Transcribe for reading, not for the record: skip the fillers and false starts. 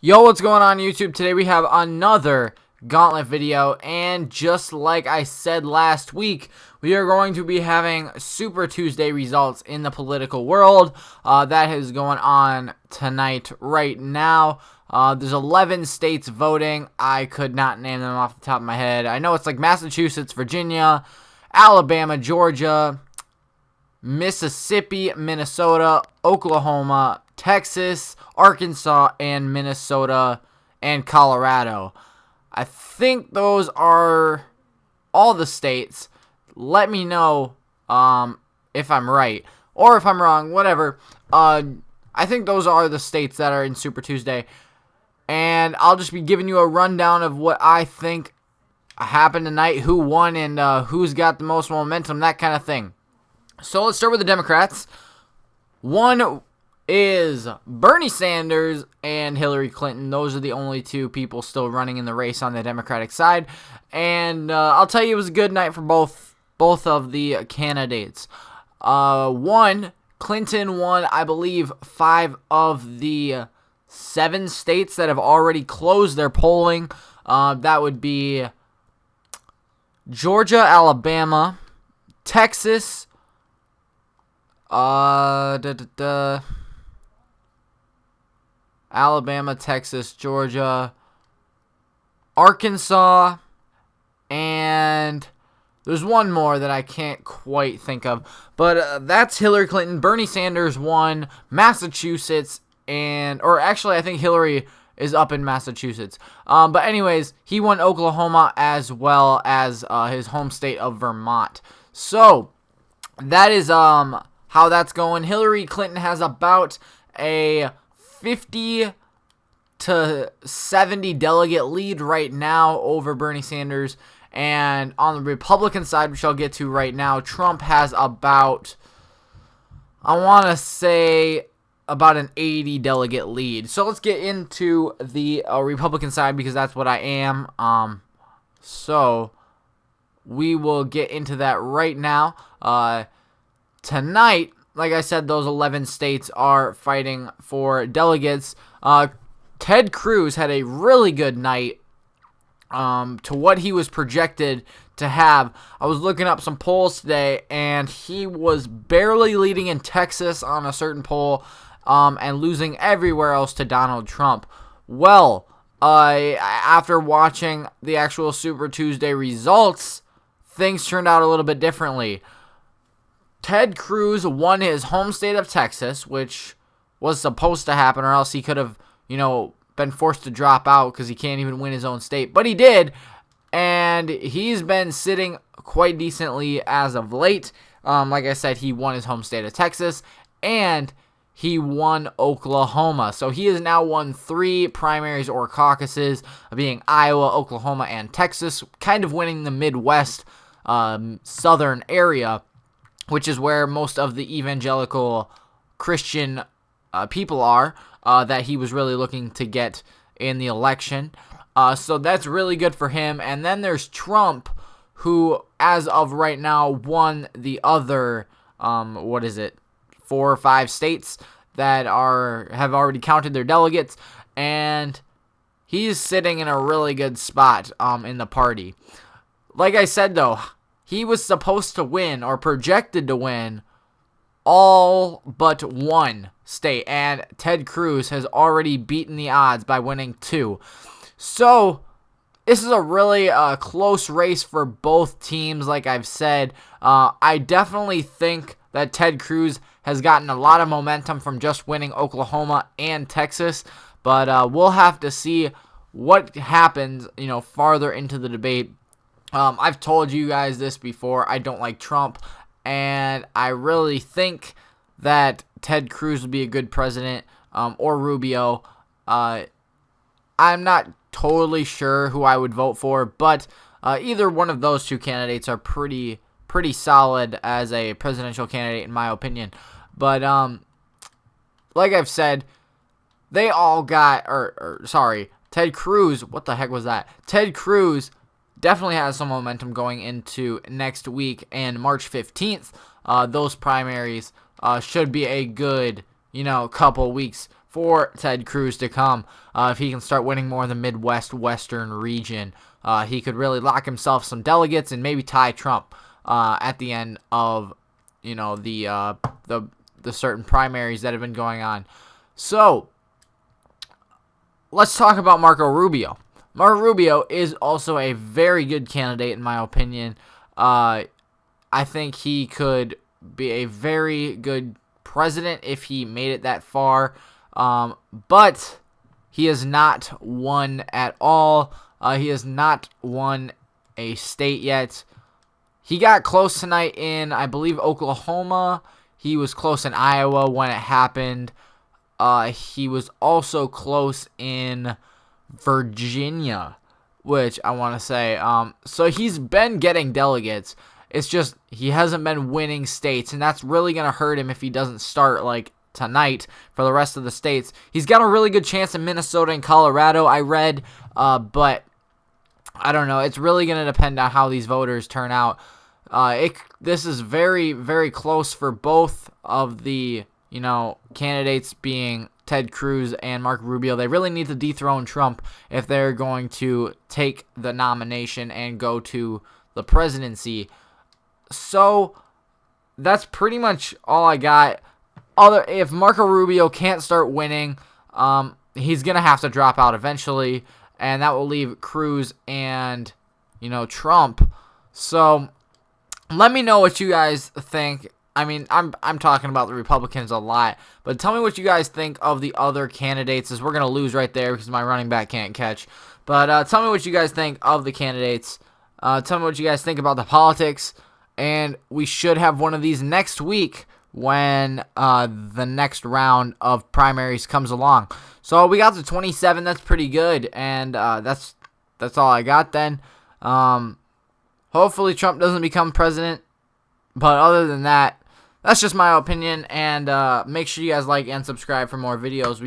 Yo, what's going on YouTube? Today we have another Gauntlet video, and just like I said last week, we are going to be having Super Tuesday results in the political world. That is going on tonight right now. There's 11 states voting. I could not name them off the top of my head. I know it's like Massachusetts, Virginia, Alabama, Georgia, Mississippi, Minnesota, Oklahoma, Texas, Arkansas, and Minnesota, and Colorado. I think those are all the states. Let me know if I'm right or if I'm wrong, whatever. I think those are the states that are in Super Tuesday. And I'll just be giving you a rundown of what I think happened tonight, who won, and who's got the most momentum, that kind of thing. So let's start with the Democrats. One is Bernie Sanders and Hillary Clinton. Those are the only two people still running in the race on the Democratic side. And I'll tell you, it was a good night for both of the candidates. Clinton won, I believe, 5 of the 7 states that have already closed their polling. That would be Georgia, Alabama, Texas, Alabama, Texas, Georgia, Arkansas, and there's one more that I can't quite think of. But that's Hillary Clinton. Bernie Sanders won Massachusetts, or actually I think Hillary is up in Massachusetts. But anyways, he won Oklahoma as well as his home state of Vermont. So that is how that's going. Hillary Clinton has about a 50 to 70 delegate lead right now over Bernie Sanders. And on the Republican side, which I'll get to right now, Trump has about, I want to say, about an 80 delegate lead. So let's get into the Republican side because that's what I am. So we will get into that right now. Tonight, like I said, those 11 states are fighting for delegates. Ted Cruz had a really good night to what he was projected to have. I was looking up some polls today, and he was barely leading in Texas on a certain poll and losing everywhere else to Donald Trump. Well, after watching the actual Super Tuesday results, things turned out a little bit differently. Ted Cruz won his home state of Texas, which was supposed to happen, or else he could have, been forced to drop out because he can't even win his own state. But he did, and he's been sitting quite decently as of late. Like I said, he won his home state of Texas, and he won Oklahoma. So he has now won 3 primaries or caucuses, being Iowa, Oklahoma, and Texas, kind of winning the Midwest southern area, which is where most of the evangelical Christian people are, that he was really looking to get in the election. So that's really good for him. And then there's Trump, who, as of right now, won the other, 4 or 5 states that have already counted their delegates, and he's sitting in a really good spot in the party. Like I said, though, he was supposed to win, or projected to win, all but 1 state, and Ted Cruz has already beaten the odds by winning 2. So this is a really close race for both teams, like I've said. I definitely think that Ted Cruz has gotten a lot of momentum from just winning Oklahoma and Texas, but we'll have to see what happens, farther into the debate. I've told you guys this before. I don't like Trump, and I really think that Ted Cruz would be a good president, or Rubio. I'm not totally sure who I would vote for, but either one of those 2 candidates are pretty solid as a presidential candidate, in my opinion. But like I've said, they all got, Ted Cruz. What the heck was that? Ted Cruz definitely has some momentum going into next week, and March 15th, those primaries should be a good, couple weeks for Ted Cruz to come. If he can start winning more in the Midwest, Western region, he could really lock himself some delegates and maybe tie Trump at the end of, you know, the certain primaries that have been going on. So let's talk about Marco Rubio. Marco Rubio is also a very good candidate, in my opinion. I think he could be a very good president if he made it that far. But he has not won at all. He has not won a state yet. He got close tonight in, I believe, Oklahoma. He was close in Iowa when it happened. He was also close in Virginia, which I want to say. So he's been getting delegates. It's just he hasn't been winning states, and that's really going to hurt him if he doesn't start like tonight for the rest of the states. He's got a really good chance in Minnesota and Colorado, I read, but I don't know. It's really going to depend on how these voters turn out. This is very, very close for both of the, you know, candidates, being Ted Cruz and Marco Rubio. They really need to dethrone Trump if they're going to take the nomination and go to the presidency. So that's pretty much all I got. If Marco Rubio can't start winning, he's gonna have to drop out eventually, and that will leave Cruz and, you know, Trump. So let me know what you guys think. I mean, I'm talking about the Republicans a lot, but tell me what you guys think of the other candidates, as we're gonna lose right there because my running back can't catch. But tell me what you guys think of the candidates. Tell me what you guys think about the politics, and we should have one of these next week when the next round of primaries comes along. So we got to 27. That's pretty good, and that's all I got then. Hopefully Trump doesn't become president, but other than that, that's just my opinion. And make sure you guys like and subscribe for more videos.